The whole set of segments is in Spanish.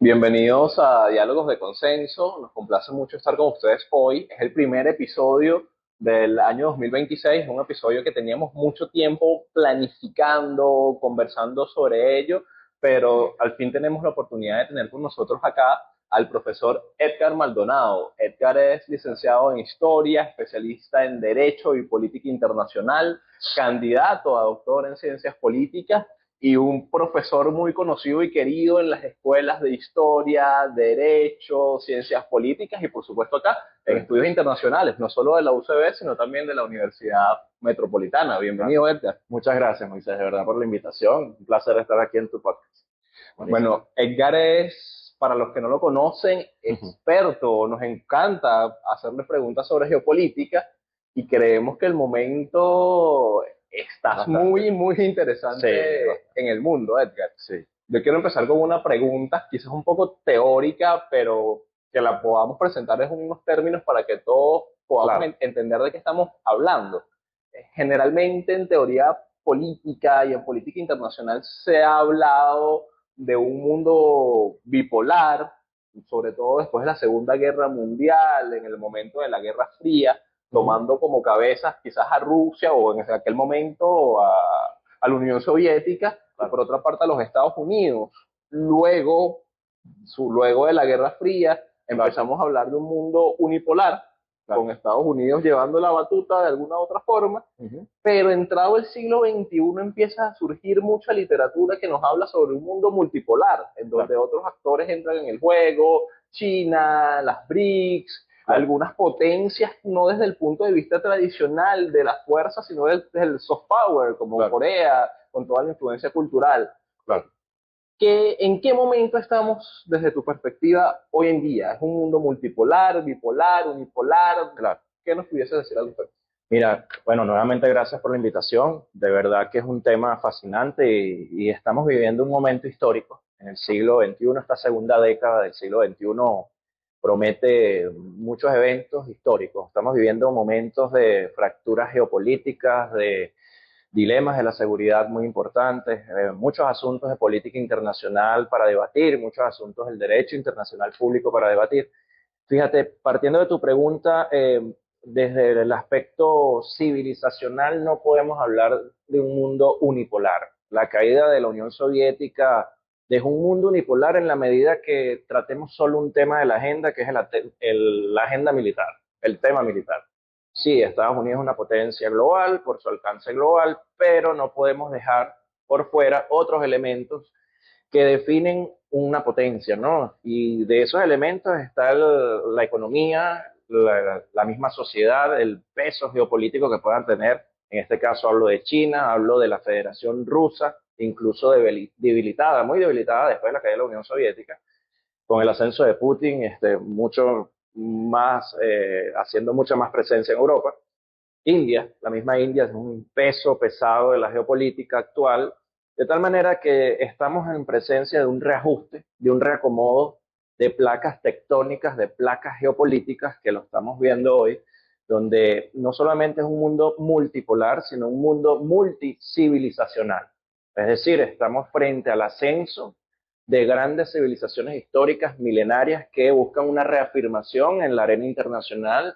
Bienvenidos a Diálogos de Consenso. Nos complace mucho estar con ustedes hoy. Es el primer episodio del año 2026, un episodio que teníamos mucho tiempo planificando, conversando sobre ello, pero al fin tenemos la oportunidad de tener con nosotros acá al profesor Edgar Maldonado. Edgar es licenciado en Historia, especialista en Derecho y Política Internacional, candidato a doctor en Ciencias Políticas y un profesor muy conocido y querido en las escuelas de historia, derecho, ciencias políticas y por supuesto acá en estudios internacionales, no solo de la UCB, sino también de la Universidad Metropolitana. Bienvenido, Edgar. Muchas gracias, Moisés, de verdad, por la invitación. Un placer estar aquí en tu podcast. Buenísimo. Bueno, Edgar es, para los que no lo conocen, Ujú. experto. Nos encanta hacerle preguntas sobre geopolítica y creemos que el momento estás Bastante. muy Sí, interesante en el mundo, Edgar. sí, Yo quiero empezar con una pregunta, quizás un poco teórica, pero que la podamos presentar en unos términos para que todos podamos claro, entender de qué estamos hablando. Generalmente en teoría política y en política internacional se ha hablado de un mundo bipolar, sobre todo después de la Segunda Guerra Mundial, en el momento de la Guerra Fría, ujú, tomando como cabezas quizás a Rusia o en aquel momento a la Unión Soviética y claro, por otra parte a los Estados Unidos. Luego, luego de la Guerra Fría claro, empezamos a hablar de un mundo unipolar, claro. con Estados Unidos llevando la batuta de alguna u otra forma, Ujú, pero entrado el siglo XXI empieza a surgir mucha literatura que nos habla sobre un mundo multipolar, en claro, donde otros actores entran en el juego, China, las BRICS, claro, algunas potencias, no desde el punto de vista tradicional de la fuerza, sino desde el soft power, como claro, Corea, con toda la influencia cultural. claro. ¿En qué momento estamos desde tu perspectiva hoy en día? ¿Es un mundo multipolar, bipolar, unipolar? Claro. ¿Qué nos pudiese decir al respecto? Mira, bueno, nuevamente gracias por la invitación. De verdad que es un tema fascinante y estamos viviendo un momento histórico en el siglo XXI. Esta segunda década del siglo XXI promete muchos eventos históricos. Estamos viviendo momentos de fracturas geopolíticas, de dilemas de la seguridad muy importantes, muchos asuntos de política internacional para debatir, muchos asuntos del derecho internacional público para debatir. Fíjate, partiendo de tu pregunta, desde el aspecto civilizacional no podemos hablar de un mundo unipolar. La caída de la Unión Soviética dejó un mundo unipolar en la medida que tratemos solo un tema de la agenda, que es la agenda militar, el tema militar. Sí, Estados Unidos es una potencia global por su alcance global, pero no podemos dejar por fuera otros elementos que definen una potencia, ¿no? Y de esos elementos está la economía, la misma sociedad, el peso geopolítico que puedan tener. En este caso hablo de China, hablo de la Federación Rusa, incluso debilitada, muy debilitada después de la caída de la Unión Soviética, con el ascenso de Putin, mucho más, haciendo mucha más presencia en Europa. India, la misma India es un peso pesado de la geopolítica actual, de tal manera que estamos en presencia de un reajuste, de un reacomodo de placas tectónicas, de placas geopolíticas que lo estamos viendo hoy, donde no solamente es un mundo multipolar, sino un mundo multicivilizacional. Es decir, estamos frente al ascenso de grandes civilizaciones históricas milenarias que buscan una reafirmación en la arena internacional,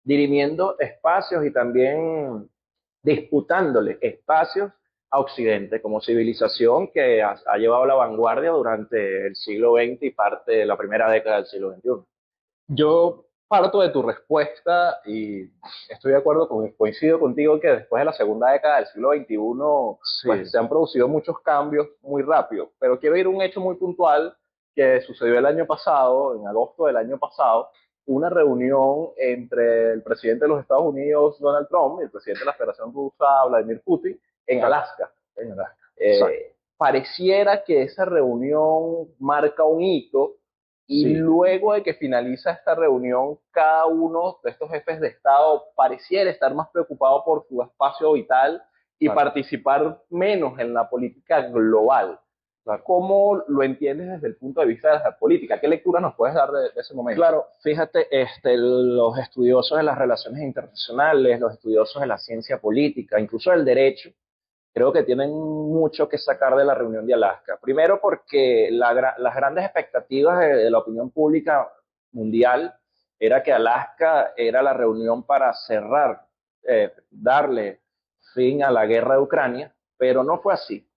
dirimiendo espacios y también disputándole espacios a Occidente como civilización que ha llevado la vanguardia durante el siglo XX y parte de la primera década del siglo XXI. Yo parto de tu respuesta y estoy de acuerdo coincido contigo que después de la segunda década del siglo XXI, pues Sí, se han producido muchos cambios muy rápido, pero quiero ir a un hecho muy puntual que sucedió el año pasado, en agosto del año pasado, una reunión entre el presidente de los Estados Unidos, Donald Trump, y el presidente de la Federación Rusa, Vladimir Putin, en claro, Alaska. en verdad. Exacto. Pareciera que esa reunión marca un hito y Sí, luego de que finaliza esta reunión, cada uno de estos jefes de Estado pareciera estar más preocupado por su espacio vital y claro, participar menos en la política global. claro. ¿Cómo lo entiendes desde el punto de vista de la política? ¿Qué lectura nos puedes dar de ese momento? Claro, fíjate, los estudiosos de las relaciones internacionales, los estudiosos de la ciencia política, incluso del derecho, creo que tienen mucho que sacar de la reunión de Alaska. Primero porque las grandes expectativas de la opinión pública mundial era que Alaska era la reunión para cerrar, darle fin a la guerra de Ucrania, pero no fue así.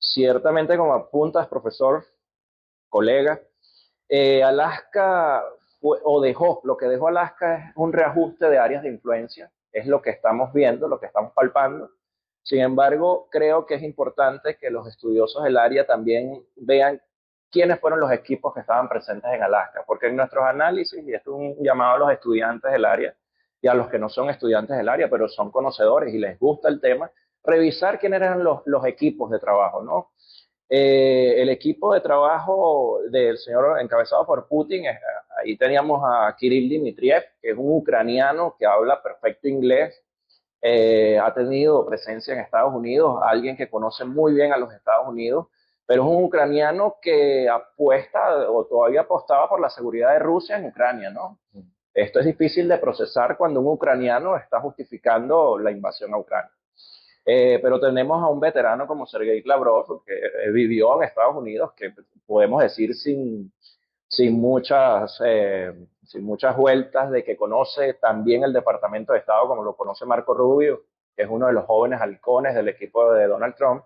Ciertamente, como apuntas, profesor, colega, Alaska lo que dejó Alaska es un reajuste de áreas de influencia, es lo que estamos viendo, lo que estamos palpando. Sin embargo, creo que es importante que los estudiosos del área también vean quiénes fueron los equipos que estaban presentes en Alaska, porque en nuestros análisis, y esto es un llamado a los estudiantes del área y a los que no son estudiantes del área, pero son conocedores y les gusta el tema, revisar quiénes eran los equipos de trabajo, ¿no? El equipo de trabajo del señor encabezado por Putin, ahí teníamos a Kirill Dmitriev, que es un ucraniano que habla perfecto inglés, ha tenido presencia en Estados Unidos, alguien que conoce muy bien a los Estados Unidos, pero es un ucraniano que apuesta o todavía apostaba por la seguridad de Rusia en Ucrania, ¿no? Esto es difícil de procesar cuando un ucraniano está justificando la invasión a Ucrania. Pero tenemos a un veterano como Sergei Lavrov, que vivió en Estados Unidos, que podemos decir sin sin muchas vueltas, de que conoce también el Departamento de Estado como lo conoce Marco Rubio, que es uno de los jóvenes halcones del equipo de Donald Trump.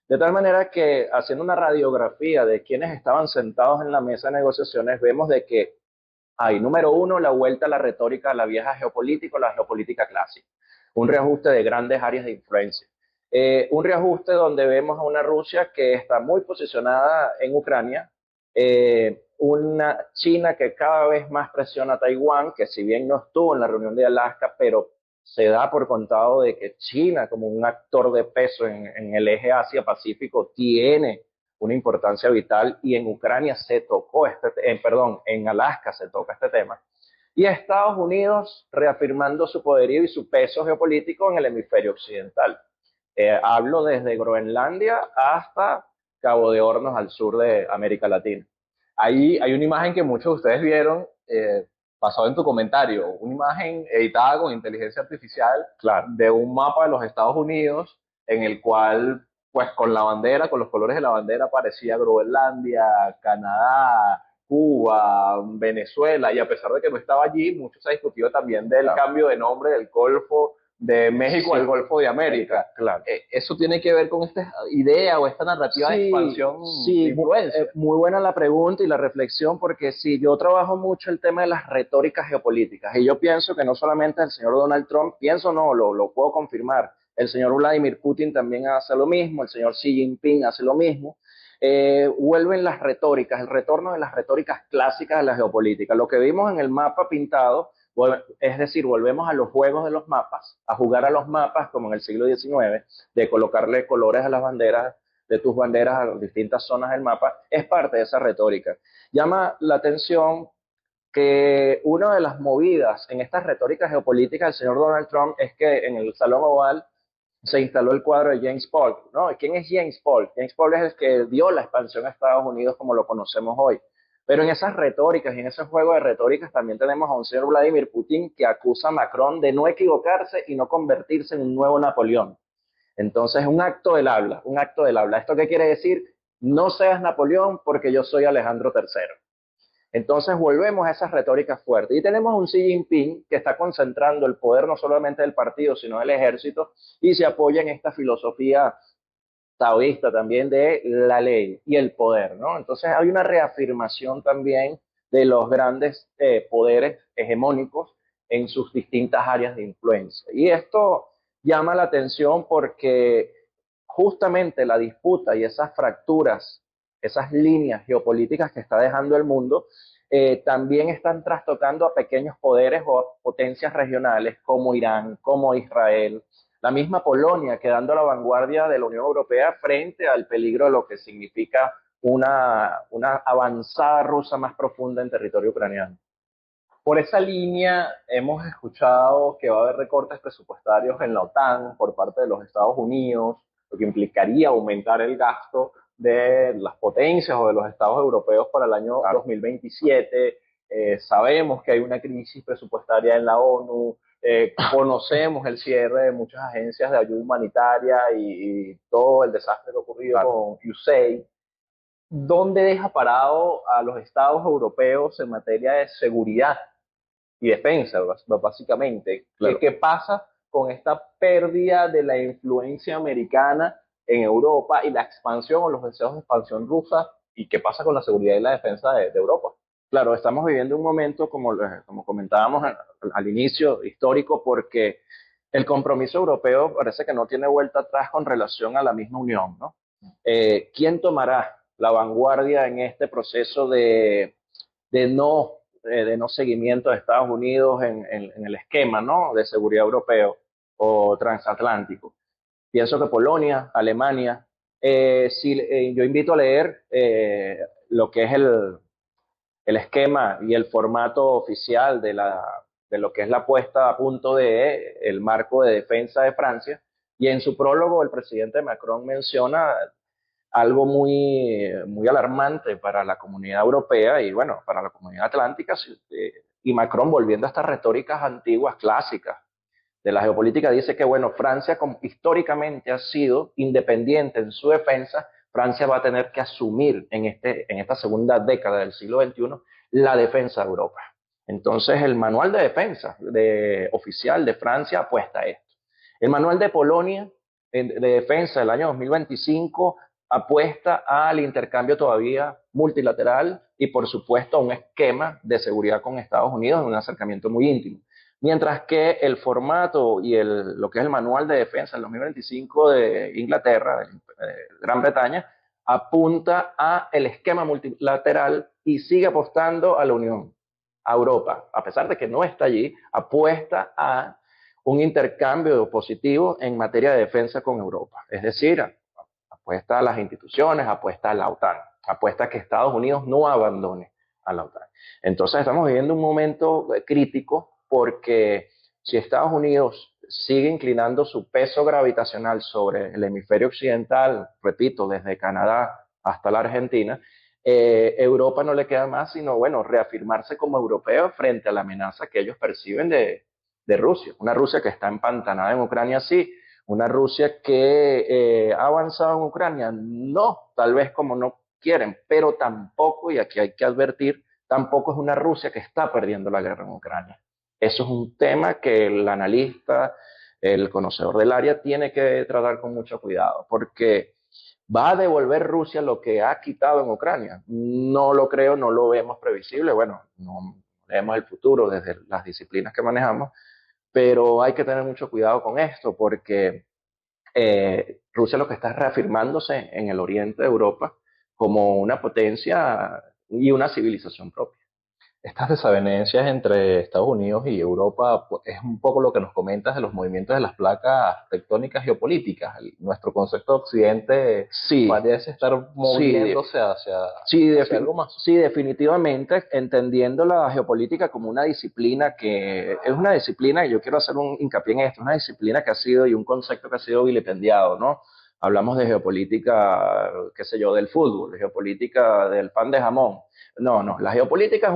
De tal manera que, haciendo una radiografía de quienes estaban sentados en la mesa de negociaciones, vemos de que hay, número uno, la vuelta a la retórica, a la vieja geopolítica, la geopolítica clásica. Un reajuste de grandes áreas de influencia. Un reajuste donde vemos a una Rusia que está muy posicionada en Ucrania, una China que cada vez más presiona a Taiwán, que si bien no estuvo en la reunión de Alaska, pero se da por contado de que China, como un actor de peso en el eje Asia-Pacífico, tiene una importancia vital, y en Ucrania se tocó en Alaska se toca este tema. Y Estados Unidos reafirmando su poderío y su peso geopolítico en el hemisferio occidental. Hablo desde Groenlandia hasta Cabo de Hornos al sur de América Latina. Ahí hay una imagen que muchos de ustedes vieron, basado en tu comentario, una imagen editada con inteligencia artificial, claro, de un mapa de los Estados Unidos en el cual, pues con la bandera, con los colores de la bandera, aparecía Groenlandia, Canadá, Cuba, Venezuela, y a pesar de que no estaba allí, mucho se ha discutido también del cambio de nombre del Golfo de México al Golfo de América. Claro. ¿Eso tiene que ver con esta idea o esta narrativa de expansión de influencia? Muy buena la pregunta y la reflexión, porque sí, yo trabajo mucho el tema de las retóricas geopolíticas, y yo pienso que no solamente el señor Donald Trump, lo puedo confirmar, el señor Vladimir Putin también hace lo mismo, el señor Xi Jinping hace lo mismo. Vuelven las retóricas, el retorno de las retóricas clásicas de la geopolítica. Lo que vimos en el mapa pintado, es decir, volvemos a los juegos de los mapas, a jugar a los mapas como en el siglo XIX, de colocarle colores a las banderas, de tus banderas a distintas zonas del mapa, es parte de esa retórica. Llama la atención que una de las movidas en estas retóricas geopolíticas del señor Donald Trump es que en el Salón Oval se instaló el cuadro de James Polk, ¿no? ¿Quién es James Polk? James Polk es el que dio la expansión a Estados Unidos como lo conocemos hoy. Pero en esas retóricas y en ese juego de retóricas también tenemos a un señor Vladimir Putin que acusa a Macron de no equivocarse y no convertirse en un nuevo Napoleón. Entonces, un acto del habla, un acto del habla. ¿Esto qué quiere decir? No seas Napoleón porque yo soy Alejandro III. Entonces volvemos a esas retóricas fuertes. Y tenemos un Xi Jinping que está concentrando el poder no solamente del partido, sino del ejército, y se apoya en esta filosofía taoísta también de la ley y el poder, ¿no? Entonces hay una reafirmación también de los grandes poderes hegemónicos en sus distintas áreas de influencia. Y esto llama la atención porque justamente la disputa y esas fracturas, esas líneas geopolíticas que está dejando el mundo, también están trastocando a pequeños poderes o potencias regionales como Irán, como Israel, la misma Polonia, quedando a la vanguardia de la Unión Europea frente al peligro de lo que significa una avanzada rusa más profunda en territorio ucraniano. Por esa línea hemos escuchado que va a haber recortes presupuestarios en la OTAN por parte de los Estados Unidos, lo que implicaría aumentar el gasto de las potencias o de los estados europeos para el año 2027. Sabemos que hay una crisis presupuestaria en la ONU, Conocemos el cierre de muchas agencias de ayuda humanitaria y todo el desastre que ha ocurrido Claro. con USAID. ¿Dónde deja parado a los estados europeos en materia de seguridad y defensa, básicamente? Claro. ¿Qué pasa con esta pérdida de la influencia americana en Europa y la expansión o los deseos de expansión rusa? ¿Y qué pasa con la seguridad y la defensa de Europa? Claro, estamos viviendo un momento, como comentábamos al inicio, histórico, porque el compromiso europeo parece que no tiene vuelta atrás con relación a la misma Unión, ¿no? ¿Quién tomará la vanguardia en este proceso de no, de no seguimiento de Estados Unidos en el esquema, ¿no?, de seguridad europeo o transatlántico? Pienso que Polonia, Alemania, yo invito a leer lo que es el esquema y el formato oficial de lo que es la puesta a punto de el marco de defensa de Francia. Y en su prólogo el presidente Macron menciona algo muy alarmante para la comunidad europea y bueno, para la comunidad atlántica. Y Macron, volviendo a estas retóricas antiguas, clásicas de la geopolítica, dice que bueno, Francia históricamente ha sido independiente en su defensa. Francia va a tener que asumir en esta segunda década del siglo XXI la defensa de Europa. Entonces el manual de defensa oficial de Francia apuesta a esto. El manual de Polonia de defensa del año 2025 apuesta al intercambio todavía multilateral y por supuesto a un esquema de seguridad con Estados Unidos en un acercamiento muy íntimo. Mientras que el formato y lo que es el manual de defensa del 2025 de Inglaterra, de Gran Bretaña, apunta a el esquema multilateral y sigue apostando a la Unión, a Europa. A pesar de que no está allí, apuesta a un intercambio positivo en materia de defensa con Europa. Es decir, apuesta a las instituciones, apuesta a la OTAN, apuesta a que Estados Unidos no abandone a la OTAN. Entonces estamos viviendo un momento crítico porque si Estados Unidos sigue inclinando su peso gravitacional sobre el hemisferio occidental, repito, desde Canadá hasta la Argentina, Europa no le queda más sino, bueno, reafirmarse como europeo frente a la amenaza que ellos perciben de Rusia. Una Rusia que está empantanada en Ucrania, sí. Una Rusia que ha avanzado en Ucrania, no, tal vez como no quieren, pero tampoco, y aquí hay que advertir, tampoco es una Rusia que está perdiendo la guerra en Ucrania. Eso es un tema que el analista, el conocedor del área, tiene que tratar con mucho cuidado, porque ¿va a devolver Rusia lo que ha quitado en Ucrania? No lo creo, no lo vemos previsible. Bueno, no vemos el futuro desde las disciplinas que manejamos, pero hay que tener mucho cuidado con esto, porque Rusia lo que está es reafirmándose en el oriente de Europa como una potencia y una civilización propia. Estas desavenencias entre Estados Unidos y Europa pues, es un poco lo que nos comentas de los movimientos de las placas tectónicas geopolíticas. Nuestro concepto de Occidente Sí, parece estar sí, moviéndose sí, hacia algo más. sí, definitivamente, entendiendo la geopolítica como una disciplina que es una disciplina, y yo quiero hacer un hincapié en esto, una disciplina que ha sido y un concepto que ha sido vilipendiado, ¿no? Hablamos de geopolítica, qué sé yo, del fútbol, de geopolítica del pan de jamón. No, no, la geopolítica es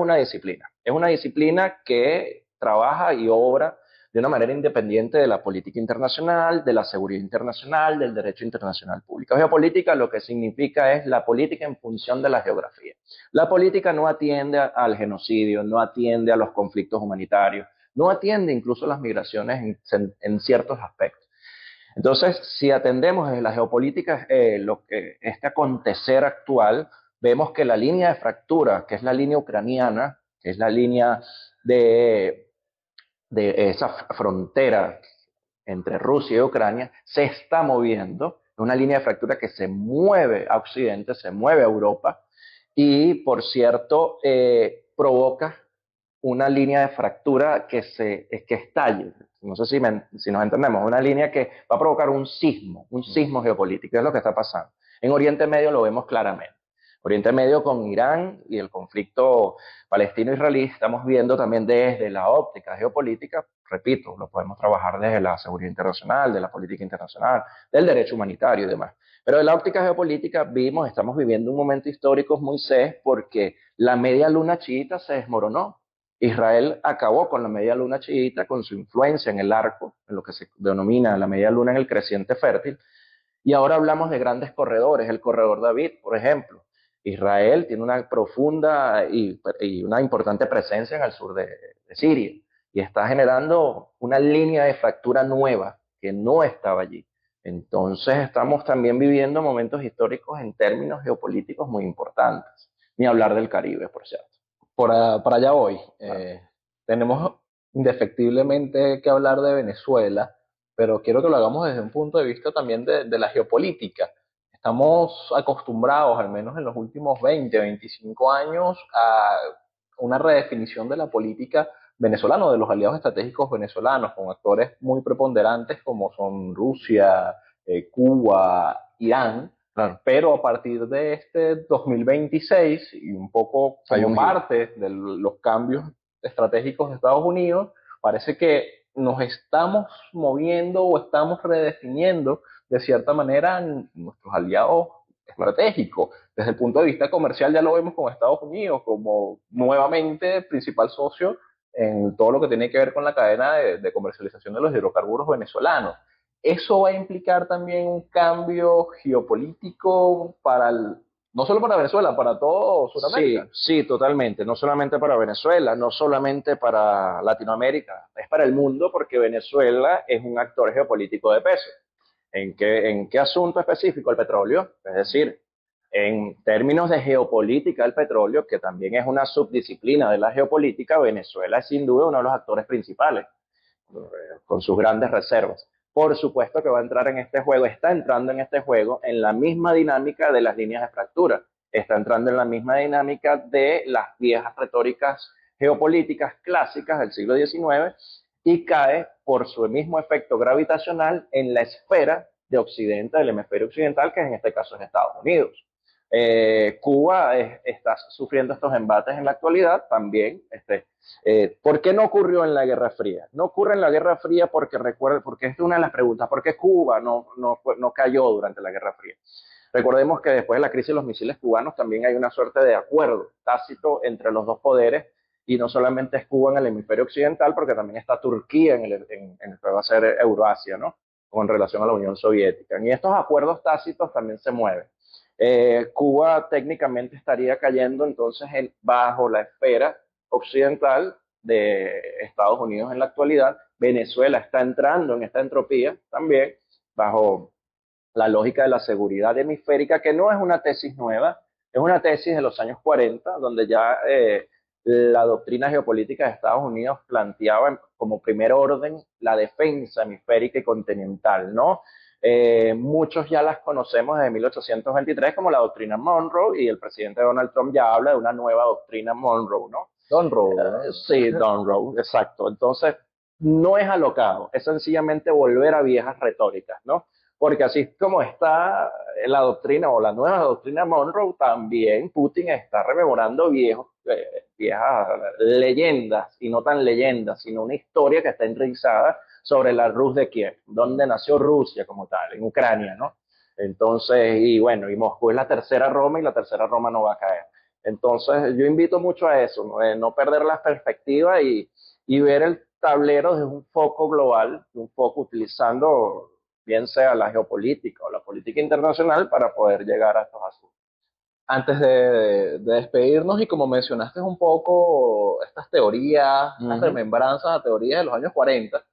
una disciplina que trabaja y obra de una manera independiente de la política internacional, de la seguridad internacional, del derecho internacional público. Geopolítica lo que significa es la política en función de la geografía. La política no atiende al genocidio, no atiende a los conflictos humanitarios, no atiende incluso a las migraciones en ciertos aspectos. Entonces, si atendemos desde la geopolítica lo que este acontecer actual, vemos que la línea de fractura, que es la línea ucraniana, que es la línea de esa frontera entre Rusia y Ucrania, se está moviendo. Es una línea de fractura que se mueve a Occidente, se mueve a Europa y, por cierto, provoca una línea de fractura que estalle. No sé si nos entendemos, una línea que va a provocar un sismo geopolítico, es lo que está pasando. En Oriente Medio lo vemos claramente. Oriente Medio con Irán y el conflicto palestino-israelí estamos viendo también desde la óptica geopolítica, repito, lo podemos trabajar desde la seguridad internacional, de la política internacional, del derecho humanitario y demás. Pero de la óptica geopolítica estamos viviendo un momento histórico muy porque la media luna chiita se desmoronó. Israel acabó con la media luna chiita, con su influencia en el arco, en lo que se denomina la media luna en el creciente fértil, y ahora hablamos de grandes corredores, el corredor David, por ejemplo. Israel tiene una profunda y una importante presencia en el sur de Siria y está generando una línea de fractura nueva que no estaba allí. Entonces estamos también viviendo momentos históricos en términos geopolíticos muy importantes. Ni hablar del Caribe, por cierto. Para allá voy. Claro. Tenemos indefectiblemente que hablar de Venezuela, pero quiero que lo hagamos desde un punto de vista también de la geopolítica. Estamos acostumbrados, al menos en los últimos 20, 25 años, a una redefinición de la política venezolana, de los aliados estratégicos venezolanos, con actores muy preponderantes como son Rusia, Cuba, Irán. Claro. Pero a partir de este 2026, y un poco como parte de los cambios estratégicos de Estados Unidos, parece que nos estamos moviendo o estamos redefiniendo de cierta manera nuestros aliados estratégicos. Desde el punto de vista comercial ya lo vemos con Estados Unidos como nuevamente principal socio en todo lo que tiene que ver con la cadena de comercialización de los hidrocarburos venezolanos. Eso va a implicar también un cambio geopolítico no solo para Venezuela, para todo Sudamérica. Sí, totalmente. No solamente para Venezuela, no solamente para Latinoamérica, es para el mundo porque Venezuela es un actor geopolítico de peso. ¿En qué asunto específico? El petróleo. Es decir, en términos de geopolítica del petróleo, que también es una subdisciplina de la geopolítica, Venezuela es sin duda uno de los actores principales, con sus grandes reservas. Por supuesto que va a entrar en este juego, está entrando en este juego en la misma dinámica de las líneas de fractura, está entrando en la misma dinámica de las viejas retóricas geopolíticas clásicas del siglo XIX y cae por su mismo efecto gravitacional en la esfera de Occidente, del hemisferio occidental, que en este caso es Estados Unidos. Cuba está sufriendo estos embates en la actualidad también. ¿Por qué no ocurrió en la Guerra Fría? No ocurre en la Guerra Fría porque esta es una de las preguntas, ¿por qué Cuba no cayó durante la Guerra Fría? Recordemos que después de la crisis de los misiles cubanos también hay una suerte de acuerdo tácito entre los dos poderes y no solamente es Cuba en el hemisferio occidental, porque también está Turquía en el que va a ser Euroasia, ¿no? Con relación a la Unión Soviética. Y estos acuerdos tácitos también se mueven. Cuba técnicamente estaría cayendo entonces bajo la esfera occidental de Estados Unidos en la actualidad. Venezuela está entrando en esta entropía también bajo la lógica de la seguridad hemisférica, que no es una tesis nueva, es una tesis de los años 40, donde ya la doctrina geopolítica de Estados Unidos planteaba como primer orden la defensa hemisférica y continental, ¿no? Muchos ya las conocemos desde 1823 como la doctrina Monroe y el presidente Donald Trump ya habla de una nueva doctrina Monroe, ¿no? Sí, Monroe, exacto. Entonces, no es alocado, es sencillamente volver a viejas retóricas, ¿no? Porque así como está la doctrina o la nueva doctrina Monroe, también Putin está rememorando viejas leyendas, y no tan leyendas, sino una historia que está enraizada sobre la Rus de Kiev, donde nació Rusia como tal, en Ucrania, ¿no? Entonces, y bueno, y Moscú es la tercera Roma y la tercera Roma no va a caer. Entonces, yo invito mucho a eso, no perder la perspectiva y ver el tablero desde un foco global, un foco utilizando bien sea la geopolítica o la política internacional para poder llegar a estos asuntos. Antes de despedirnos, y como mencionaste un poco estas teorías, estas remembranzas a teorías de los años 40,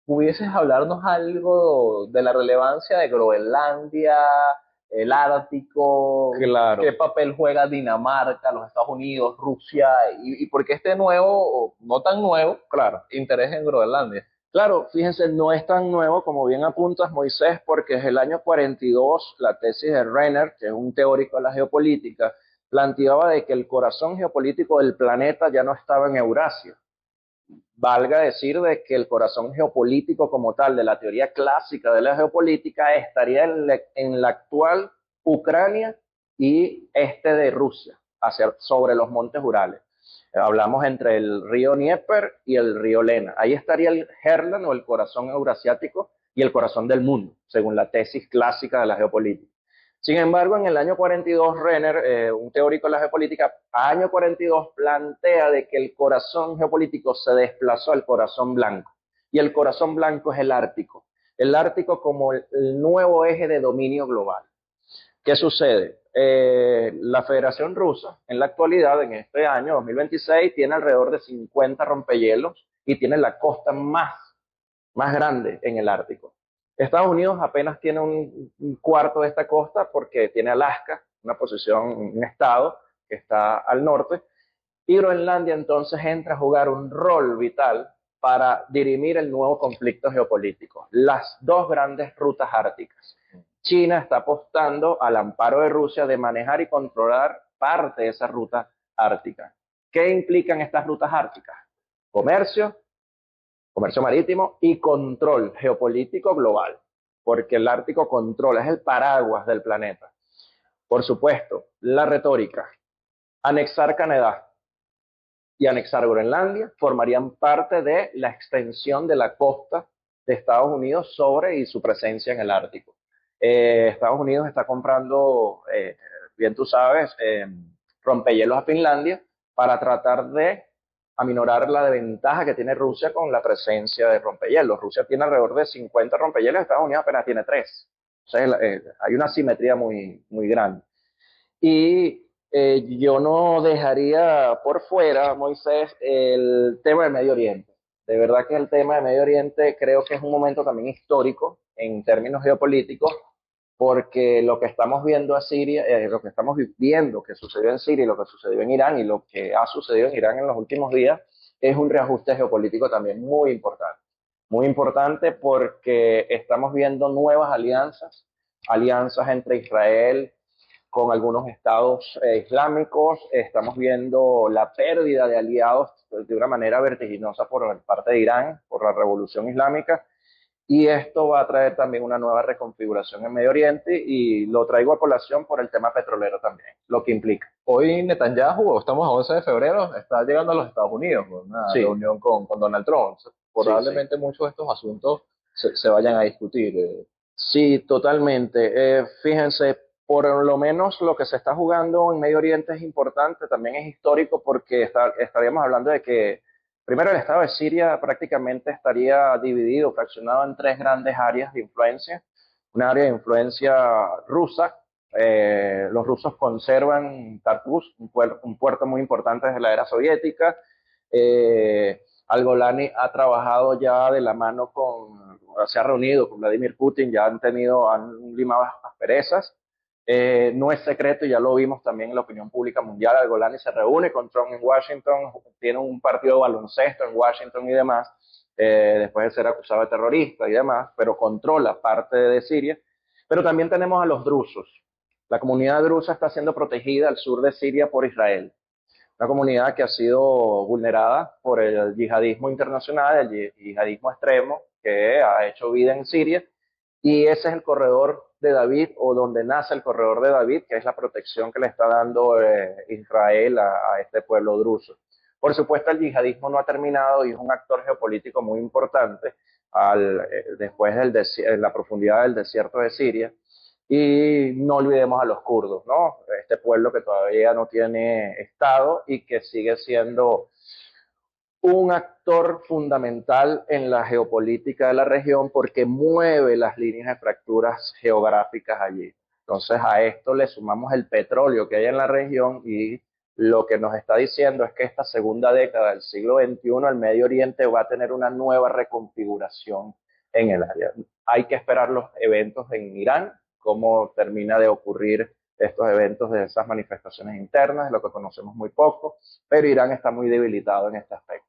¿pudieses hablarnos algo de la relevancia de Groenlandia, el Ártico? Claro. ¿Qué papel juega Dinamarca, los Estados Unidos, Rusia? ¿Y por qué este nuevo, o no tan nuevo, claro, interés en Groenlandia? Claro, fíjense, no es tan nuevo como bien apuntas, Moisés, porque es el año 42 la tesis de Renner, que es un teórico de la geopolítica, planteaba de que el corazón geopolítico del planeta ya no estaba en Eurasia. Valga decir de que el corazón geopolítico como tal de la teoría clásica de la geopolítica estaría en la actual Ucrania y este de Rusia, sobre los montes Urales. Hablamos entre el río Dnieper y el río Lena. Ahí estaría el Herland o el corazón eurasiático y el corazón del mundo, según la tesis clásica de la geopolítica. Sin embargo, en el año 42, Renner, un teórico de la geopolítica, año 42 plantea de que el corazón geopolítico se desplazó al corazón blanco. Y el corazón blanco es el Ártico. El Ártico como el nuevo eje de dominio global. ¿Qué sucede? La Federación Rusa, en la actualidad, en este año 2026, tiene alrededor de 50 rompehielos y tiene la costa más grande en el Ártico. Estados Unidos apenas tiene un cuarto de esta costa porque tiene Alaska, una posición, un estado que está al norte, y Groenlandia entonces entra a jugar un rol vital para dirimir el nuevo conflicto geopolítico, las dos grandes rutas árticas. China está apostando al amparo de Rusia de manejar y controlar parte de esa ruta ártica. ¿Qué implican estas rutas árticas? Comercio, comercio marítimo y control geopolítico global, porque el Ártico controla, es el paraguas del planeta. Por supuesto, la retórica, anexar Canadá y anexar Groenlandia formarían parte de la extensión de la costa de Estados Unidos sobre y su presencia en el Ártico. Estados Unidos está comprando, bien tú sabes, rompehielos a Finlandia para tratar de aminorar la desventaja que tiene Rusia con la presencia de rompehielos. Rusia tiene alrededor de 50 rompehielos, Estados Unidos apenas tiene 3. O sea, hay una simetría muy grande. Y yo no dejaría por fuera, Moisés, el tema del Medio Oriente. De verdad que el tema del Medio Oriente creo que es un momento también histórico en términos geopolíticos, porque lo que estamos viendo a Siria, lo que estamos viendo que sucedió en Siria y lo que sucedió en Irán y lo que ha sucedido en Irán en los últimos días es un reajuste geopolítico también muy importante. Muy importante porque estamos viendo nuevas alianzas, alianzas entre Israel con algunos estados islámicos, estamos viendo la pérdida de aliados de una manera vertiginosa por parte de Irán, por la revolución islámica, y esto va a traer también una nueva reconfiguración en Medio Oriente y lo traigo a colación por el tema petrolero también, lo que implica. Hoy Netanyahu, estamos a 11 de febrero, está llegando a los Estados Unidos con una Sí, reunión con Donald Trump. Probablemente sí. muchos de estos asuntos se vayan a discutir. Sí, totalmente. Fíjense, por lo menos lo que se está jugando en Medio Oriente es importante, también es histórico porque estaríamos hablando de que primero el estado de Siria prácticamente estaría dividido, fraccionado en tres grandes áreas de influencia. Una área de influencia rusa. Los rusos conservan Tartus, un puerto muy importante desde la era soviética. Al-Golani ha trabajado ya de la mano se ha reunido con Vladimir Putin, ya han limado asperezas. No es secreto, ya lo vimos también en la opinión pública mundial, Al-Golani se reúne con Trump en Washington, tiene un partido de baloncesto en Washington y demás, después de ser acusado de terrorista y demás, pero controla parte de Siria. Pero también tenemos a los drusos. La comunidad drusa está siendo protegida al sur de Siria por Israel, una comunidad que ha sido vulnerada por el yihadismo internacional, el yihadismo extremo que ha hecho vida en Siria, y ese es el corredor de David, o donde nace el corredor de David, que es la protección que le está dando Israel a este pueblo druso. Por supuesto, el yihadismo no ha terminado y es un actor geopolítico muy importante después en la profundidad del desierto de Siria. Y no olvidemos a los kurdos, ¿no? Este pueblo que todavía no tiene Estado y que sigue siendo un actor fundamental en la geopolítica de la región porque mueve las líneas de fracturas geográficas allí. Entonces a esto le sumamos el petróleo que hay en la región y lo que nos está diciendo es que esta segunda década del siglo XXI el Medio Oriente va a tener una nueva reconfiguración en el área. Hay que esperar los eventos en Irán, cómo termina de ocurrir estos eventos de esas manifestaciones internas, lo que conocemos muy poco, pero Irán está muy debilitado en este aspecto.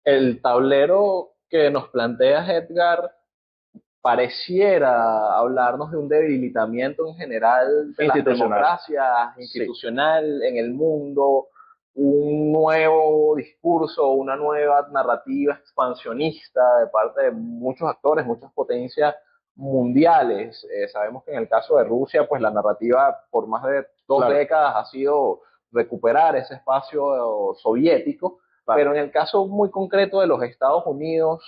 El tablero que nos plantea Edgar pareciera hablarnos de un debilitamiento en general de las democracias institucional en el mundo, un nuevo discurso, una nueva narrativa expansionista de parte de muchos actores, muchas potencias mundiales. Sabemos que en el caso de Rusia, pues la narrativa por más de dos décadas ha sido recuperar ese espacio soviético, pero en el caso muy concreto de los Estados Unidos,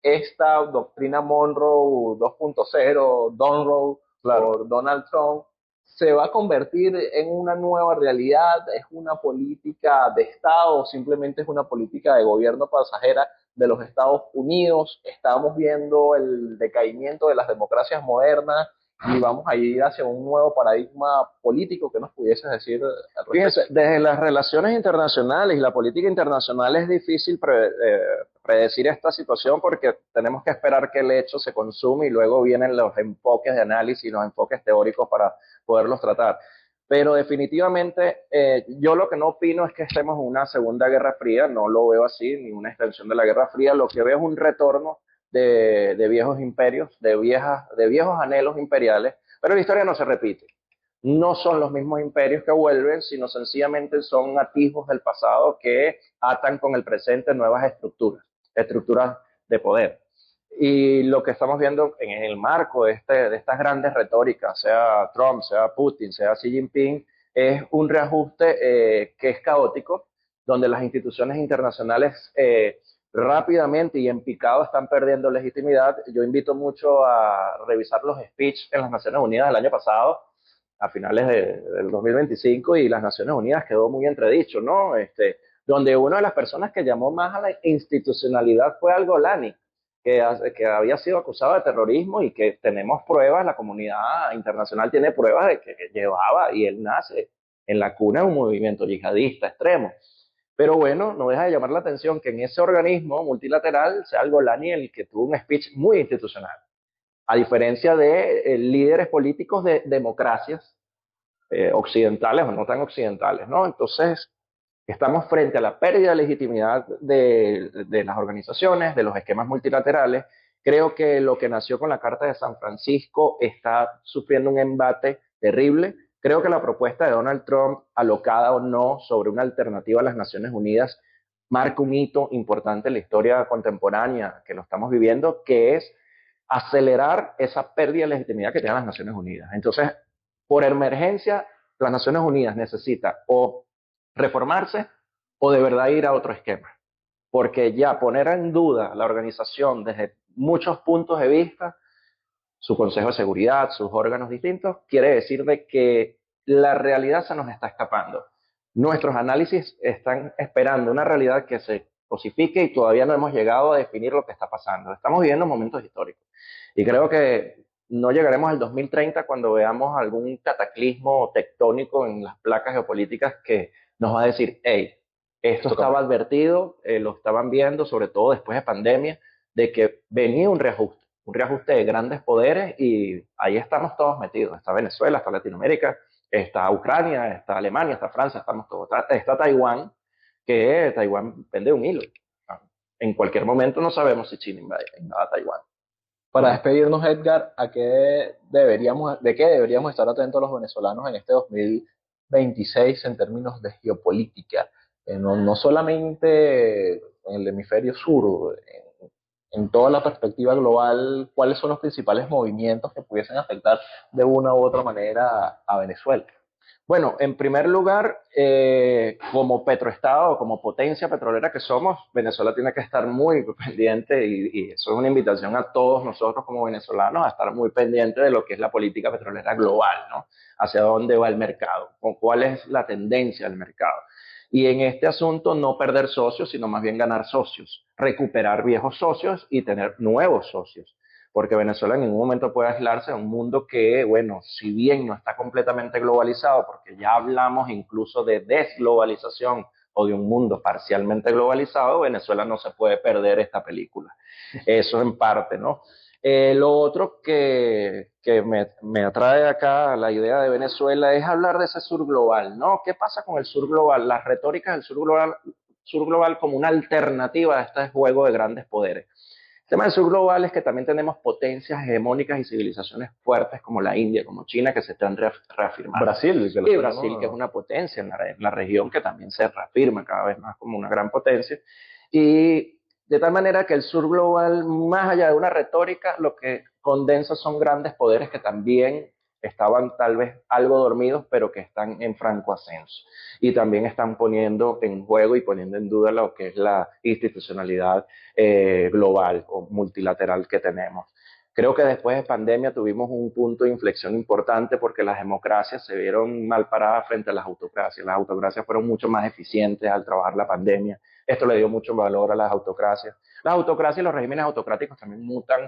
esta doctrina Monroe 2.0, Donroe, por Donald Trump, ¿Se va a convertir en una nueva realidad? ¿Es una política de Estado o simplemente es una política de gobierno pasajera de los Estados Unidos? Estamos viendo el decaimiento de las democracias modernas y vamos a ir hacia un nuevo paradigma político. ¿Qué nos pudieses decir al respecto? Fíjense, desde las relaciones internacionales y la política internacional es difícil predecir esta situación porque tenemos que esperar que el hecho se consume y luego vienen los enfoques de análisis y los enfoques teóricos para poderlos tratar. Pero definitivamente yo lo que no opino es que estemos en una segunda guerra fría, no lo veo así, ni una extensión de la guerra fría, lo que veo es un retorno de viejos imperios, de viejos anhelos imperiales, pero la historia no se repite. No son los mismos imperios que vuelven, sino sencillamente son atijos del pasado que atan con el presente nuevas estructuras de poder. Y lo que estamos viendo en el marco de estas grandes retóricas, sea Trump, sea Putin, sea Xi Jinping, es un reajuste que es caótico, donde las instituciones internacionales rápidamente y en picado están perdiendo legitimidad. Yo invito mucho a revisar los speeches en las Naciones Unidas del año pasado, a finales del 2025, y las Naciones Unidas quedó muy entredicho, ¿no? Donde una de las personas que llamó más a la institucionalidad fue Al Golani, que había sido acusado de terrorismo y que tenemos pruebas, la comunidad internacional tiene pruebas de que llevaba, y él nace en la cuna de un movimiento yihadista extremo. Pero bueno, no deja de llamar la atención que en ese organismo multilateral sea Al Golani el que tuvo un speech muy institucional, a diferencia de líderes políticos de democracias occidentales o no tan occidentales, ¿no? Entonces, estamos frente a la pérdida de legitimidad de las organizaciones, de los esquemas multilaterales. Creo que lo que nació con la Carta de San Francisco está sufriendo un embate terrible. Creo que la propuesta de Donald Trump, alocada o no sobre una alternativa a las Naciones Unidas, marca un hito importante en la historia contemporánea que lo estamos viviendo, que es acelerar esa pérdida de legitimidad que tienen las Naciones Unidas. Entonces, por emergencia, las Naciones Unidas necesitan o reformarse o de verdad ir a otro esquema. Porque ya poner en duda la organización desde muchos puntos de vista, su Consejo de Seguridad, sus órganos distintos, quiere decir de que la realidad se nos está escapando. Nuestros análisis están esperando una realidad que se cosifique y todavía no hemos llegado a definir lo que está pasando. Estamos viviendo momentos históricos. Y creo que no llegaremos al 2030 cuando veamos algún cataclismo tectónico en las placas geopolíticas que nos va a decir, hey, esto estaba advertido, lo estaban viendo, sobre todo después de pandemia, de que venía un reajuste de grandes poderes, y ahí estamos todos metidos. Está Venezuela, está Latinoamérica, está Ucrania, está Alemania, está Francia, estamos todos. Está Taiwán, que Taiwán pende un hilo. En cualquier momento no sabemos si China invada Taiwán. Para despedirnos, Edgar, ¿de qué deberíamos estar atentos los venezolanos en este 2026 en términos de geopolítica? No solamente en el hemisferio sur, en toda la perspectiva global, ¿cuáles son los principales movimientos que pudiesen afectar de una u otra manera a Venezuela? Bueno, en primer lugar, como petroestado, como potencia petrolera que somos, Venezuela tiene que estar muy pendiente, y eso es una invitación a todos nosotros como venezolanos a estar muy pendiente de lo que es la política petrolera global, ¿no? Hacia dónde va el mercado, o cuál es la tendencia del mercado. Y en este asunto no perder socios, sino más bien ganar socios, recuperar viejos socios y tener nuevos socios, porque Venezuela en ningún momento puede aislarse de un mundo que, bueno, si bien no está completamente globalizado, porque ya hablamos incluso de desglobalización o de un mundo parcialmente globalizado, Venezuela no se puede perder esta película. Eso en parte, ¿no? Lo otro que me atrae acá a la idea de Venezuela es hablar de ese sur global, ¿no? ¿Qué pasa con el sur global? Las retóricas del sur global como una alternativa a este juego de grandes poderes. El tema del sur global es que también tenemos potencias hegemónicas y civilizaciones fuertes como la India, como China, que se están reafirmando. Brasil, y Brasil, que es una potencia en la región, que también se reafirma cada vez más como una gran potencia. Y de tal manera que el sur global, más allá de una retórica, lo que condensa son grandes poderes que también estaban tal vez algo dormidos, pero que están en franco ascenso. Y también están poniendo en juego y poniendo en duda lo que es la institucionalidad global o multilateral que tenemos. Creo que después de pandemia tuvimos un punto de inflexión importante porque las democracias se vieron mal paradas frente a las autocracias. Las autocracias fueron mucho más eficientes al trabajar la pandemia. Esto le dio mucho valor a las autocracias. Las autocracias y los regímenes autocráticos también mutan.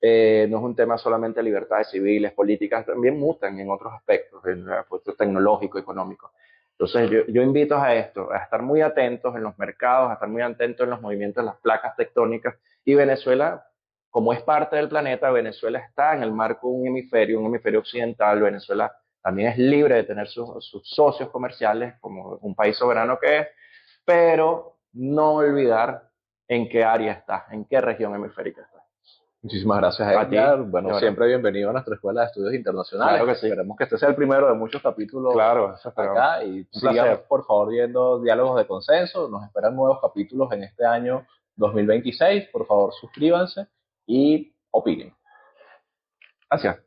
No es un tema solamente de libertades civiles, políticas, también mutan en otros aspectos, en aspectos tecnológicos, económicos. Entonces yo invito a esto, a estar muy atentos en los mercados, a estar muy atentos en los movimientos de las placas tectónicas. Y Venezuela, como es parte del planeta, Venezuela está en el marco de un hemisferio occidental. Venezuela también es libre de tener sus socios comerciales como un país soberano que es, pero no olvidar en qué área está, en qué región hemisférica está. Muchísimas gracias, A ti, Edgar. Bueno, ahora, siempre bienvenido a nuestra Escuela de Estudios Internacionales. claro que sí. Esperemos que este sea el primero de muchos capítulos Claro, eso esperamos. acá y Un sigan, placer. por favor, viendo Diálogos de Consenso. Nos esperan nuevos capítulos en este año 2026. Por favor, suscríbanse y opinen. Gracias.